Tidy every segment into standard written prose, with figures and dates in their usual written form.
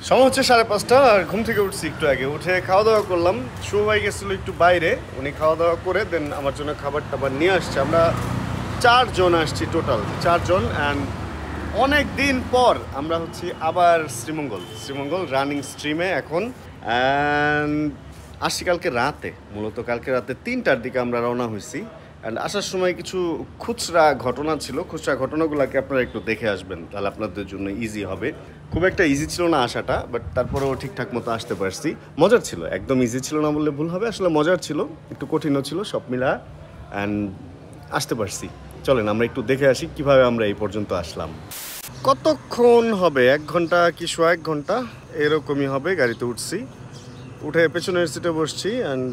সময় হচ্ছে 5:30 আর ঘুম থেকে উঠছি একটু আগে। উঠে খাওয়া দাওয়া করলাম। শুভ ভাই গেছিলো একটু বাইরে, উনি খাওয়া দাওয়া করে দেন আমার জন্য খাবার টাবার নিয়ে আসছে। আমরা 4 জন আসছি, টোটাল 4 জন। অ্যান্ড অনেক দিন পর আমরা হচ্ছি আবার শ্রীমঙ্গল রানিং স্ট্রিমে এখন। অ্যান্ড আসছি কালকে রাতে, মূলত কালকে রাতে 3টার দিকে আমরা রওনা হয়েছি। অ্যান্ড আসার সময় কিছু খুচরা ঘটনা ছিল, খুচরা ঘটনাগুলোকে আপনারা একটু দেখে আসবেন, তাহলে আপনাদের জন্য ইজি হবে। খুব একটা ইজি ছিল না আসাটা, বাট তারপরেও ঠিকঠাক মতো আসতে পারছি। মজার ছিল, একদম ইজি ছিল না বললে ভুল হবে, আসলে মজার ছিল, একটু কঠিনও ছিল, সব মিলা। অ্যান্ড আসতে পারছি। চলেন আমরা একটু দেখে আসি কিভাবে আমরা এই পর্যন্ত আসলাম। কতক্ষণ হবে, 1 ঘন্টা কি 1 ঘন্টা এরকমই হবে। গাড়িতে উঠছি, উঠে পেছনের সিটে বসছি। অ্যান্ড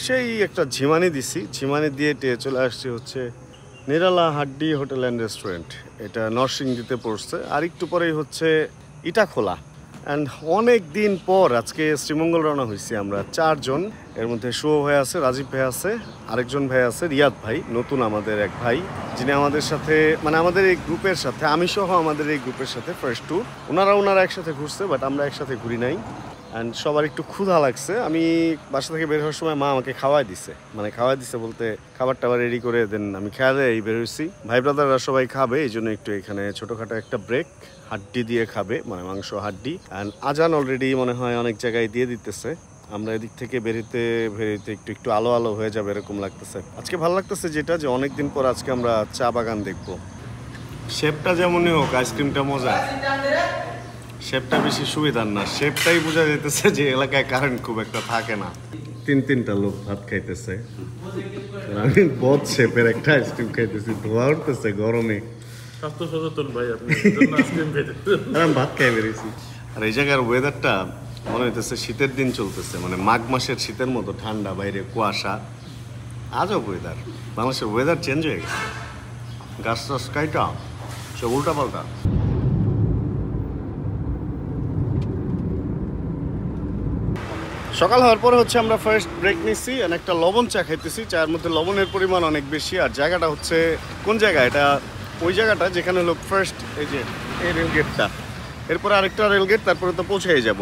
সেই একটা ঝিমানি দিছি, ঝিমানি দিয়ে চলে আসছি হচ্ছে নিরালা হাড্ডি হোটেল অ্যান্ড রেস্টুরেন্ট। এটা নরসিংদীতে পড়ছে। আর একটু পরেই হচ্ছে ইটাখোলা। অ্যান্ড অনেক দিন পর আজকে শ্রীমঙ্গল রওনা হয়েছি আমরা 4 জন। এর মধ্যে শুভ ভাই আছে, রাজীব ভাই আছে, আরেকজন ভাই আছে রিয়াদ ভাই, নতুন আমাদের এক ভাই, যিনি আমাদের সাথে মানে আমাদের এই গ্রুপের সাথে, আমি সহ আমাদের এই গ্রুপের সাথে ফার্স্ট ট্যুর। ওনারা একসাথে ঘুরছে, বাট আমরা একসাথে ঘুরি নাই। অ্যান্ড সবার একটু ক্ষুধা লাগছে। আমি বাসা থেকে বের হওয়ার সময় মা আমাকে খাওয়াই দিছে বলতে খাবার টাবার রেডি করে দেন, আমি খেয়া দেয় এই বেরোইছি। ভাই ব্রাদাররা সবাই খাবে, এই জন্য একটু এখানে ছোটোখাটো একটা ব্রেক, হাড্ডি দিয়ে খাবে, মানে মাংস হাড্ডি। অ্যান্ড আজান অলরেডি মনে হয় অনেক জায়গায় দিয়ে দিতেছে। আমরা এদিক থেকে বেরোতে একটু আলো হয়ে যাবে এরকম লাগতেছে। আজকে ভালো লাগতেছে যেটা, যে অনেকদিন পর আজকে আমরা চা বাগান দেখবো। শেপটা যেমনই হোক, আইসক্রিমটা মজা। শেপটা বেশি সুবিধার না, শেপটাই বোঝা যেতেছে যে এলাকায় কারেন্ট খুব একটা থাকে না। 3-3টা লোক ভাত খাইতেছে, আমি বদ শেপের একটা আইসক্রিম খাইতেছি, ধোয়া উঠতেছে গরমে। স্বাস্থ্য সচেতন ভাই আপনি, আইসক্রিম খাইতেছেন। আমি ভাত খাই বেরিয়েছি। আর এই জায়গার ওয়েদারটা মনে হইতেছে শীতের দিন চলতেছে, মানে মাঘ মাসের শীতের মতো ঠান্ডা, বাইরে কুয়াশা, আজব ওয়েদার। বাংলাদেশের ওয়েদার চেঞ্জ হয়ে গেছে, গাছ টাছ কাইটা সব উল্টা পাল্টা। সকাল হওয়ার পরে হচ্ছে আমরা ফার্স্ট ব্রেক নিচ্ছি, একটা লবণ চা খাইতেছি। চায়ের মধ্যে লবণের পরিমাণ অনেক বেশি। আর জায়গাটা হচ্ছে কোন জায়গা, এটা ওই জায়গাটা যেখানে হলো ফার্স্ট এই যে এই রেলগেটটা, এরপরে আরেকটা রেলগেট, তারপরে তো পৌঁছেই যাব।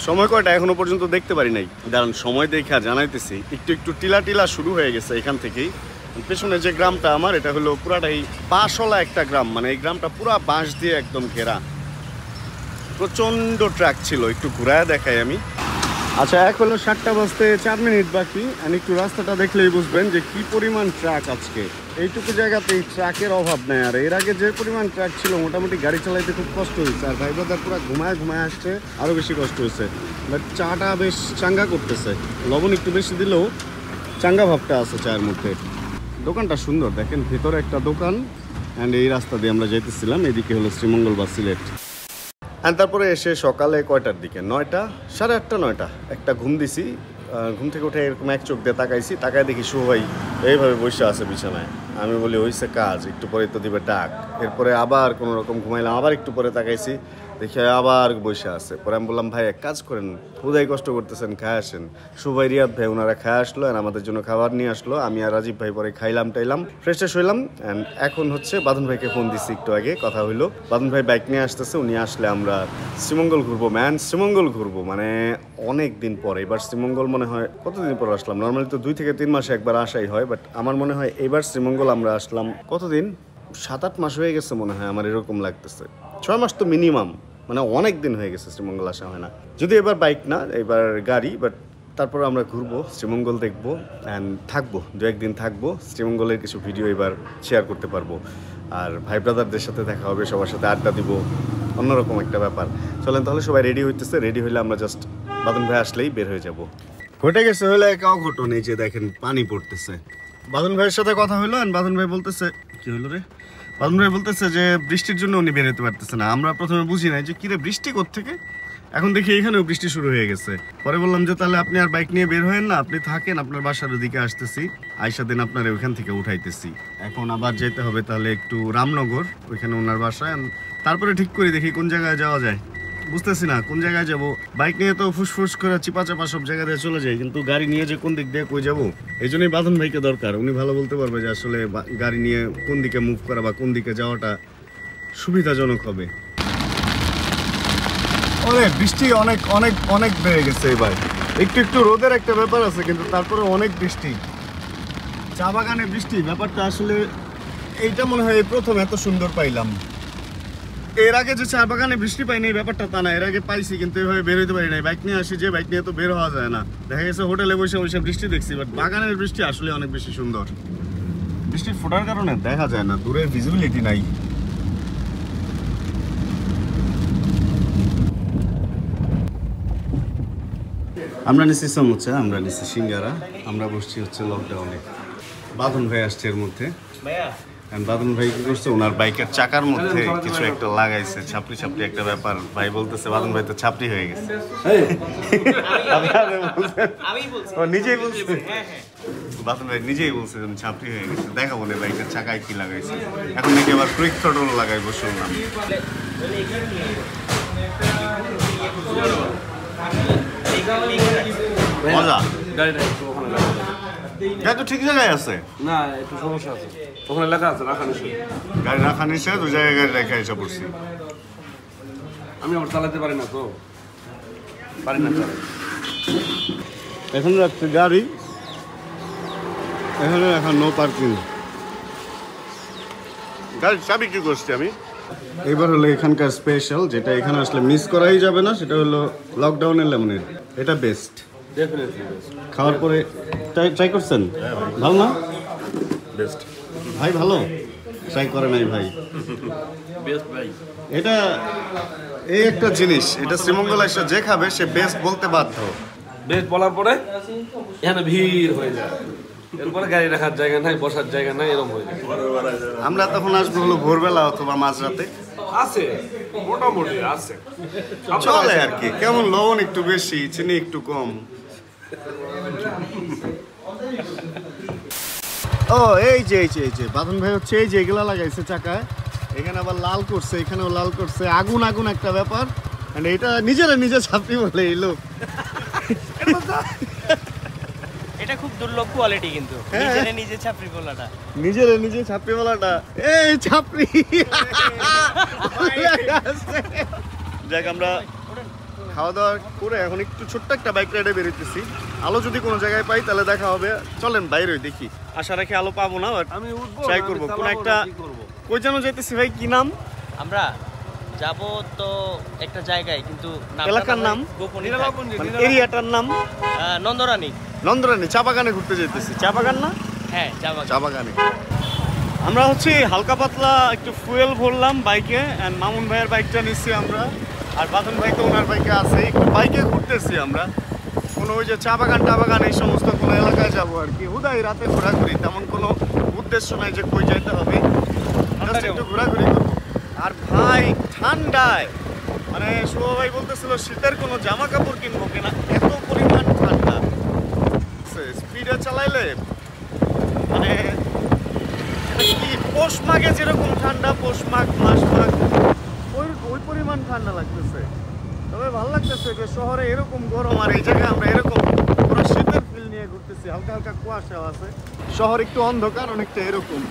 সময় কয়টা এখনো পর্যন্ত দেখতে পারি নাই, দাঁড়ান সময় দেখা জানাইতেছি। একটু টিলা শুরু হয়ে গেছে এখান থেকেই। পেছনে যে গ্রামটা আমার, এটা হলো পুরাটাই বাঁশওয়ালা একটা গ্রাম, মানে এই গ্রামটা পুরা বাঁশ দিয়ে একদম ঘেরা। প্রচণ্ড ট্রাক ছিল, একটু ঘুরায় দেখাই আমি। আচ্ছা, এক হলো 7টা বাজতে 4 মিনিট বাকি। আর একটু রাস্তাটা দেখলেই বুঝবেন যে কি পরিমাণ ট্রাক আজকে। এইটুকু জায়গাতেই ট্রাকের অভাব নেই। আর এর আগে যে পরিমাণ ট্রাক ছিল, মোটামুটি গাড়ি চালাইতে খুব কষ্ট হয়েছে। আর ভাই ব্রাদার পুরো ঘুমায় আসছে, আরও বেশি কষ্ট হয়েছে। বাট চাটা বেশ চাঙ্গা করতেছে, লবণ একটু বেশি দিলেও চাঙ্গা ভাবটা আছে চায়ের মধ্যে। দোকানটা সুন্দর, দেখেন ভেতরে একটা দোকান। অ্যান্ড এই রাস্তা দিয়ে আমরা যাইতেছিলাম, এদিকে হলো শ্রীমঙ্গল বা সিলেট। আর তারপরে এসে সকালে কয়টার দিকে, 9টা, 8:30, 9টা একটা ঘুম দিছি। ঘুম থেকে উঠে এরকম এক চোখ দিয়ে তাকাইছি, তাকায় দেখি শুভ ভাই এইভাবে বসে আছে বিছানায়। আমি বলি হইছে কাজ, একটু পরে তো দিবে ডাক। এরপরে আবার কোনো রকম ঘুমাইলাম, আবার একটু পরে তাকাইছি, দেখি আবার বসে আছে। পরে আমি বললাম ভাই এক কাজ করেন, খুদাই কষ্ট করতেছেন, খায় আসেন। শুভ ভাই, রিয়াদ ভাই ওনারা খায় আসলো, আর আমাদের জন্য খাবার নিয়ে আসলো। আমি আর রাজীব ভাই পরে খাইলাম টাইলাম, ফ্রেশ হইলাম। অ্যান্ড এখন হচ্ছে বাঁধন ভাইকে ফোন দিচ্ছি, একটু আগে কথা হইলো। বাঁধন ভাই বাইক নিয়ে আসতেছে, উনি আসলে আমরা শ্রীমঙ্গল ঘুরবো। শ্রীমঙ্গল ঘুরবো মানে অনেক দিন পরে। এবার শ্রীমঙ্গল মনে হয় কতদিন পর আসলাম, নর্মালি তো 2 থেকে 3 মাসে একবার আসাই হয়, বাট আমার মনে হয় এবার শ্রীমঙ্গল আমরা আসলাম কতদিন, 7-8 মাস হয়ে গেছে মনে হয়, আমার এরকম লাগতেছে। 6 মাস তো মিনিমাম, মানে অনেক দিন হয়ে গেছে শ্রীমঙ্গল আসা হয় না। যদি এবার বাইক না, এবার গাড়ি, বাট তারপর আমরা ঘুরবো, শ্রীমঙ্গল দেখবো। অ্যান্ড থাকবো 2-1 দিন থাকবো। শ্রীমঙ্গলের কিছু ভিডিও এবার শেয়ার করতে পারবো। আর ভাই ব্রাদারদের সাথে দেখা হবে, সবার সাথে আড্ডা দিব, অন্যরকম একটা ব্যাপার। চলেন তাহলে, সবাই রেডি হইতেছে। রেডি হইলে আমরা জাস্ট বাদন ভাই আসলেই বের হয়ে যাব। ঘটে গেছে হলে একাও ঘটন, এই যে দেখেন পানি পড়তেছে। বাদন ভাইয়ের সাথে কথা হইলো, বাদন ভাই বলতেছে কি হইলো রে, বাদন ভাই বলতেছে যে বৃষ্টির জন্য উনি বের হতে পারতেছে না। আমরা প্রথমে বুঝি নাই যে কিরে বৃষ্টি কোত্থেকে, এখন দেখি এখানেও বৃষ্টি শুরু হয়ে গেছে। পরে বললাম যে তাহলে আপনি আর বাইক নিয়ে বের হয়েন না, আপনি থাকেন, আপনার বাসার ওদিকে আসতেছি, আইসা দিন আপনার ওইখান থেকে উঠাইতেছি। এখন আবার যেতে হবে তাহলে একটু রামনগর, ওইখানে ওনার বাসায়। তারপরে ঠিক করি দেখি কোন জায়গায় যাওয়া যায়। বুঝতেছি না কোন জায়গায় যাব। বাইক নিয়ে তো ফুসফুস করে চিপা চাপা সব জায়গা দিয়ে চলে যায়, কিন্তু গাড়ি নিয়ে যে কোন দিক দিয়ে কই যাবো, এই জন্যই বাঁধন ভাইকে দরকার। উনি ভালো বলতে পারবে যে আসলে গাড়ি নিয়ে কোন দিকে মুভ করা বা কোন দিকে যাওয়াটা সুবিধাজনক হবে। ওরে বৃষ্টি অনেক অনেক অনেক বেড়ে গেছে এবার। একটু একটু রোদের একটা ব্যাপার আছে, কিন্তু তারপরে অনেক বৃষ্টি। চা বাগানে বৃষ্টি ব্যাপারটা আসলে এইটা মনে হয় এই প্রথম এত সুন্দর পাইলাম। এর আগে যে চা বাগানে বৃষ্টি পাইনি এই ব্যাপারটা তা না, এর আগে পাইছি কিন্তু এভাবে বের হইতে পারি নাই। বাইক নিয়ে আসি, যে বাইক নিয়ে তো বের হওয়া যায় না। দেখা গেছে হোটেলে বসে বসে বৃষ্টি দেখছি, বাট বাগানের বৃষ্টি আসলে অনেক বেশি সুন্দর। বৃষ্টির ফোটার কারণে দেখা যায় না, দূরে ভিজিবিলিটি নাই। আমরা নিচ্ছি সমুচা, আমরা নিচ্ছি সিঙ্গারা, আমরা বসছি হচ্ছে লকডাউনে। বাঁধন ভাই আসছে এর মধ্যে। বাঁধন ভাই কি করছে, ওনার বাইকের চাকার মধ্যে কিছু একটা লাগাইছে, ছাপড়ি ছাপড়ি একটা ব্যাপার। ভাই বলতেছে বাঁধন ভাই তো ছাপড়ি হয়ে গেছে। নিজেই বলছে, বাঁধন ভাই নিজেই বলছে ছাপড়ি হয়ে গেছে। দেখাবো না বাইকের চাকায় কি লাগাইছে। এখন নাকি আবার কুইক থ্রটল লাগাইবো শুনলাম। মজা, গাড়ি তো ঠিক জায়গায় আছে না, একটু সমস্যা আছে। ওখানে লেখা আছে রাখা নিষেধ। গাড়ি রাখা নিষেধ, ওই জায়গায় গাড়ি রেখে এসে পড়ছি। আমি আবার চালাতে পারি না তো, পারি না চালাতে। এখন রাখছি গাড়ি, এখানে এখন নো পার্কিং। গাড়ির চাবি কি করছি আমি। এবার হলো এখানকার স্পেশাল, যেটা এখানে আসলে মিস করাই যাবে না, সেটা হলো লকডাউনের লেমনেড। এটা বেস্ট। ডেফিনেটলি খাওয়ার পরে ট্রাই করছেন? ভালো না? বেস্ট। ভাই ভালো ট্রাই করে নাই ভাই। বেস্ট ভাই। এটা এই একটা জিনিস, এটা শ্রীমঙ্গল এসে যে খাবে সে বেস্ট বলতে বাধ্য। বেস্ট বলার পরে এখানে ভিড় হয়ে যায়, এরপরে গাড়ি রাখার জায়গা নাই, বসার জায়গা নাই, এরকম হয়ে যায়। আমরা তখন আসবো হলো ভোরবেলা অথবা মাঝরাতে। আছে মোটামুটি আছে, চলে আর কি। কেমন লবণ একটু বেশি, চিনি একটু কম। ও এই যে বাঁধন ভাই হচ্ছে এই যে এগুলা লাগাইছে চাকায়, এখানে আবার লাল করছে, এখানেও লাল করছে। আগুন আগুন একটা ব্যাপার। এটা নিজেরা নিজে ছাপড়ি বলে এই লোক। এটা খুব দুর্লভ কোয়ালিটি, কিন্তু নিজে ছাপড়ি বলাটা, নিজেরা নিজে ছাপড়ি বলাটা। এই ছাপড়ি। দেখ আমরা খাওয়া দাওয়া করে এখন একটু ছোট্ট একটা বাইক রাইডে বেরোতেছি। আলো যদি কোনো জায়গায় পাই তাহলে দেখা হবে। চলেন বাইরে দেখি। আশা রাখি আলো পাবো না, আমি উঠবো, ট্রাই করবো। কোন একটা কই যেন যেতেছি ভাই, কি নাম? আমরা যাব তো একটা জায়গায়, কিন্তু এলাকার নাম গোপনীয়, এরিয়াটার নাম নন্দরানী। নন্দরানী। চা বাগানে ঘুরতে যেতেছি। চা বাগান না? হ্যাঁ, চা বাগানে। আমরা হচ্ছে হালকা পাতলা একটু ফুয়েল ভরলাম বাইকে, এন্ড মামুন ভাইয়ের বাইকটা নিচ্ছি আমরা, আর বাঁধন ভাই তো ওনার বাইকে আছে। একটু বাইকে ঘুরতেছি আমরা, কোনো ওই যে চা বাগান টা বাগান এই সমস্ত কোনো এলাকায় যাবো আর কি। হুদাই রাতে ঘোরাঘুরি, তেমন কোনো উদ্দেশ্য নাই যে কই যাইতে হবে, জাস্ট একটু ঘোরাঘুরি করবো। আর ভাই ঠান্ডায় মানে শুভ ভাই বলতেছিল শীতের কোনো জামা কাপড় কিনবো কিনা, এত পরিমাণ ঠান্ডা। স্পিডে চালাইলে মানে কি পৌষ মাঘে যেরকম ঠান্ডা, পৌষ মাঘ মাস মাঘ ওই পরিমাণ ঠান্ডা লাগতেছে। তবে ভালো লাগতেছে যে শহরে এরকম গরম আর এই জায়গায় আমরা এরকম পুরো শীতের ফিল নিয়ে ঘুরতেছি। হালকা হালকা কুয়াশাও আছে, শহর একটু অন্ধকার, অনেকটা এরকম।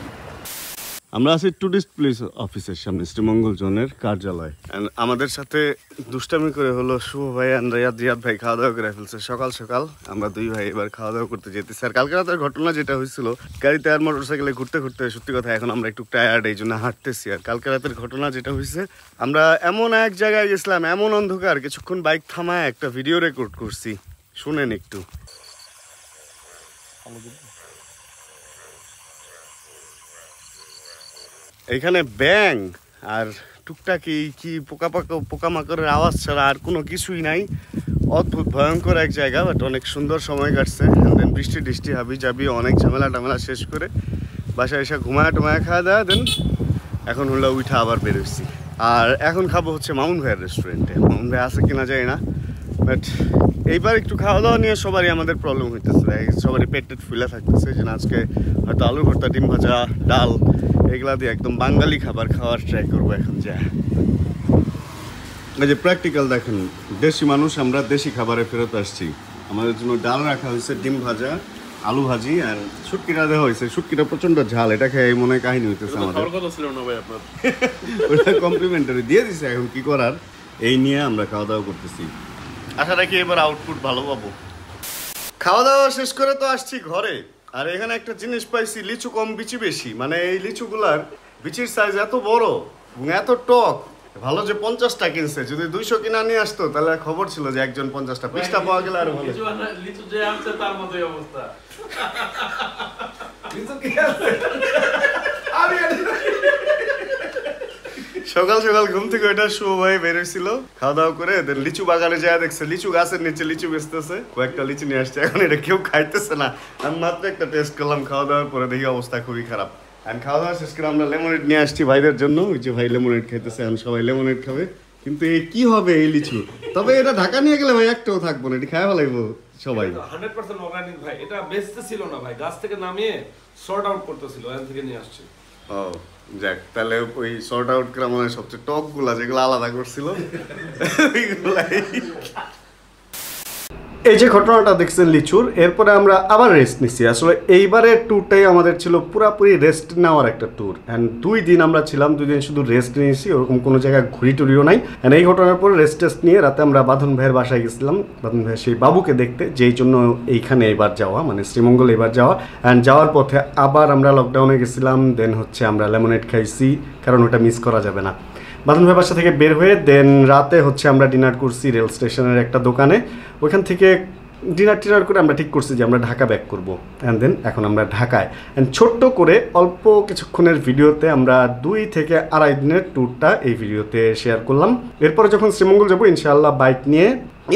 আমরা আছি টুরিস্ট পুলিশ অফিসের সামনে, শ্রীমঙ্গল জোনের কার্যালয়। আমাদের সাথে দুষ্টামি করে হলো শুভ ভাই আর রিয়াদ ভাই খাওয়া দাওয়া করে ফেলছে সকাল সকাল। আমরা দুই ভাই এবার খাওয়া দাওয়া করতে যেতেছি। আর কালকে রাতের ঘটনা যেটা হয়েছিল, গাড়িতে আর মোটর সাইকেলে ঘুরতে ঘুরতে সত্যি কথা এখন আমরা একটু টায়ার্ড, এই জন্য হাঁটতেছি। আর কালকে রাতের ঘটনা যেটা হয়েছে, আমরা এমন এক জায়গায় গেছিলাম, এমন অন্ধকার, কিছুক্ষণ বাইক থামায় একটা ভিডিও রেকর্ড করছি, শুনেন একটু। এখানে ব্যাং আর টুকটাক কি পোকামাকড়ের আওয়াজ ছাড়া আর কোনো কিছুই নাই। অদ্ভুত ভয়ঙ্কর এক জায়গা, বাট অনেক সুন্দর সময় কাটছে। দেন বৃষ্টি টিষ্টি হাবি যাবি অনেক ঝামেলা টামেলা শেষ করে বাসায় এসে ঘুমায় টুমায় খাওয়া দাওয়া, দেন এখন হলো উঠা আবার বেরোচ্ছি। আর এখন খাবো হচ্ছে মামুন ভাইয়ের রেস্টুরেন্টে। মামুন ভাই আছে কিনা যায় না, বাট এইবার একটু খাওয়া দাওয়া নিয়ে সবারই আমাদের প্রবলেম হইতেছে। সবারই পেট ফুলে থাকতেছে যে আজকে হয়তো আলু ভর্তা, ডিম ভাজা, ডাল এগুলা দিয়ে একদম বাঙালি খাবার খাওয়ার ট্রাই করবো এখন। যা এই যে প্র্যাকটিক্যাল দেখেন, দেশি মানুষ, আমরা দেশি খাবারে ফেরত আসছি। আমাদের জন্য ডাল রাখা হয়েছে, ডিম ভাজা, আলু ভাজি, আর শুটকিটা দেওয়া হয়েছে। শুটকিটা প্রচন্ড ঝাল, এটা খেয়ে মনে হয় কাহিনী হইতেছে আমাদের। কথা ছিল না ভাই আপনার, ওটা কমপ্লিমেন্টারি দিয়ে দিছে, এখন কি করার। এই নিয়ে আমরা খাওয়া দাওয়া করতেছি। আশা রাখি এবার আউটপুট ভালো পাবো। খাওয়া দাওয়া শেষ করে তো আসছি ঘরে, আর এখানে একটা জিনিস পাইছি, লিচু কম বিচি বেশি। মানে এই লিচুগুলার বিচির সাইজ এত বড় এবং এত টক, ভালো যে 50টা কিনছে। যদি 200 কিনা নিয়ে আসতো তাহলে খবর ছিল যে একজন 50টা, 20টা পাওয়া গেলে আরো ভালো। লিচু যে আনছে তার মতোই অবস্থা। সকাল সকাল ঘুম থেকে ওইটা শুভ ভাই বেরোছিল, খাওয়া দাওয়া করে দেন লিচু বাগানে যায়, দেখছে লিচু গাছের নিচে লিচু বেচতেছে, কয়েকটা লিচু নিয়ে আসছে। এখন এটা কেউ খাইতেছে না, আমি মাত্র একটা টেস্ট করলাম খাওয়া দাওয়ার পরে, দেখি অবস্থা খুবই খারাপ। আর খাওয়া দাওয়া শেষ করে আমরা লেমনেড নিয়ে আসছি ভাইদের জন্য। ওই যে ভাই লেমনেড খাইতেছে, এখন সবাই লেমনেড খাবে। কিন্তু এই কি হবে এই লিচু, তবে এটা ঢাকা নিয়ে গেলে ভাই একটাও থাকবো না, এটা খাওয়া ফেলাইবো সবাই। 100% অর্গানিক ভাই, এটা বেচতে ছিল না ভাই, গাছ থেকে নামিয়ে সর্ট আউট করতেছিল, এখান থেকে নিয়ে আসছে। ও যাক, তাহলে ওই সর্ট আউট করা মানে সবচেয়ে টক গুলা যেগুলো আলাদা করছিল ওইগুলাই। এই যে ঘটনাটা দেখছেন লিচুর, এরপরে আমরা আবার রেস্ট নিচ্ছি। আসলে এইবারের ট্যুরটাই আমাদের ছিল পুরাপুরি রেস্ট নেওয়ার একটা ট্যুর। অ্যান্ড 2 দিন আমরা ছিলাম, 2 দিন শুধু রেস্ট নিয়েছি, ওরকম কোনো জায়গায় ঘুরি টুরিও নাই। অ্যান্ড এই ঘটনার পরে রেস্ট টেস্ট নিয়ে রাতে আমরা বাঁধন ভাইয়ের বাসায় গেছিলাম, বাঁধন ভাইয়ের সেই বাবুকে দেখতে, যেই জন্য এইখানে এবার যাওয়া, মানে শ্রীমঙ্গল এবার যাওয়া। অ্যান্ড যাওয়ার পথে আবার আমরা লকডাউনে গেছিলাম, দেন হচ্ছে আমরা লেমনেড খাইছি, কারণ ওটা মিস করা যাবে না। বাঁধন ভাই বাসা থেকে বের হয়ে দেন রাতে হচ্ছে আমরা ডিনার করছি রেল স্টেশনের একটা দোকানে। ওইখান থেকে ডিনার করে আমরা ঠিক করছি যে আমরা ঢাকা ব্যাক করবো। অ্যান্ড দেন এখন আমরা ঢাকায়। অ্যান্ড ছোট্ট করে অল্প কিছুক্ষণের ভিডিওতে আমরা 2 থেকে আড়াই দিনের ট্যুরটা এই ভিডিওতে শেয়ার করলাম। এরপরে যখন শ্রীমঙ্গল যাবো ইনশাআল্লাহ বাইক নিয়ে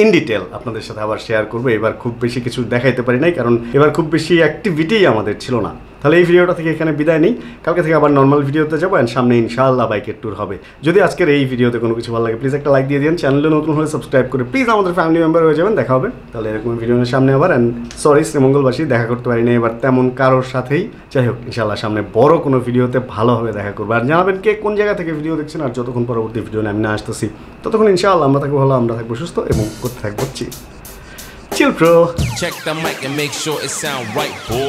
ইন ডিটেল আপনাদের সাথে আবার শেয়ার করবো। এবার খুব বেশি কিছু দেখাইতে পারি নাই, কারণ এবার খুব বেশি অ্যাক্টিভিটিই আমাদের ছিল না। তাহলে এই ভিডিওটা থেকে এখানে বিদায় নিই, কালকে থেকে আবার নর্মাল ভিডিওতে যাবো। অ্যান্ড সামনে ইনশাআল্লাহ বাইকের ট্যুর হবে। যদি আজকের এই ভিডিওতে কোনো কিছু ভালো লাগে প্লিজ একটা লাইক দিয়ে দিন, চ্যানেলে নতুন হলে সাবস্ক্রাইব করে প্লিজ আমাদের ফ্যামিলি মেম্বার হয়ে যাবেন। দেখা হবে তাহলে এরকম ভিডিওর সামনে আবার। অ্যান্ড সরি শ্রীমঙ্গলবাসী, দেখা করতে পারি না এবার তেমন কারোর সাথেই। যাই হোক, ইনশাআল্লাহ সামনে বড় কোনো ভিডিওতে ভালোভাবে দেখা করবো। আর জানাবেন কে কোন জায়গা থেকে ভিডিও দেখছেন, আর যতক্ষণ পরবর্তী ভিডিও আমি না আসতেছি ততক্ষণ ইনশাআল্লাহ আমরা থাকবো ভালো, আমরা থাকবো সুস্থ এবং করতে থাকবো chill bro. Check the mic and make sure it sound right, boy.